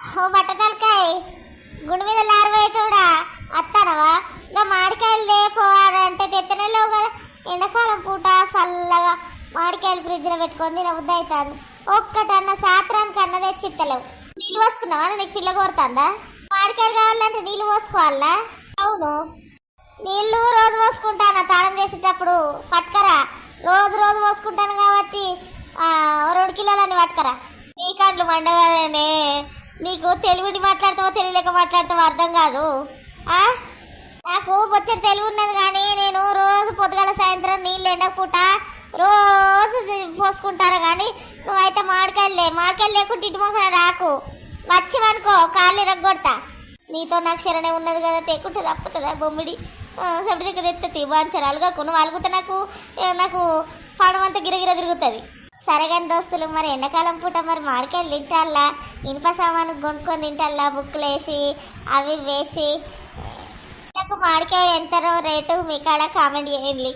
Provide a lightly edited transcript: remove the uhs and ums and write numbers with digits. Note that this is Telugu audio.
ఓ బట్టతలకాయ గుడి మీద లారబోయేటోడా అత్తానవా ఇంకా మామిడికాయలు లేపోవాడంటే తెత్తనేలేవు కదా. ఎండాకాలం పూట చల్లగా మామిడికాయలు ఫ్రిడ్జ్లో పెట్టుకొని తినబుద్ధి అవుతుంది. ఒక్కటన్న సాత్రానికి అన్న తెచ్చిత్తలేవు. నీళ్ళు పోసుకున్నావా? నీకు పిల్ల కోరుతుందా? మామిడికాయలు కావాలంటే నీళ్ళు పోసుకోవాలా? అవును, నీళ్ళు రోజు పోసుకుంటాను తాళం చేసేటప్పుడు. పట్టుకరా, రోజు రోజు పోసుకుంటాను కాబట్టి 2 కిలోలని పట్టుకరా. నీ కాళ్ళు మండగానే. నీకు తెలుగుని మాట్లాడతావో తెలియలేక మాట్లాడతావో అర్థం కాదు. నాకు బొచ్చడి తెలుగు ఉన్నది కానీ నేను రోజు పొద్దుగాల సాయంత్రం నీళ్ళు ఎండకూట రోజు పోసుకుంటాను. కానీ నువ్వైతే మామిడికాయలు లేకుంటే ఇటు మొక్కన రాకు. వచ్చివనుకో కాళ్ళు రగ్గొడతా. నీతో నాకు శరణే ఉన్నది కదా, తేకుంటే తప్పుతుందా బొమ్మిడి సబ్డి దగ్గర తెస్తుంది బాంచరు అలుగకు. నువ్వు అలుగుతా నాకు పాడమంతా గిరగిర తిరుగుతుంది. సరే కానీ దోస్తులు, మరి ఎండాకాలం పూట మరి మామిడికాయలు తింటాలా? ఇనుప సామాను కొనుక్కొని తింటాలా? బుక్కులు వేసి అవి వేసి. నాకు మామిడికాయలు ఎంత రేటు మీ కాడ కామెంట్ చేయండి.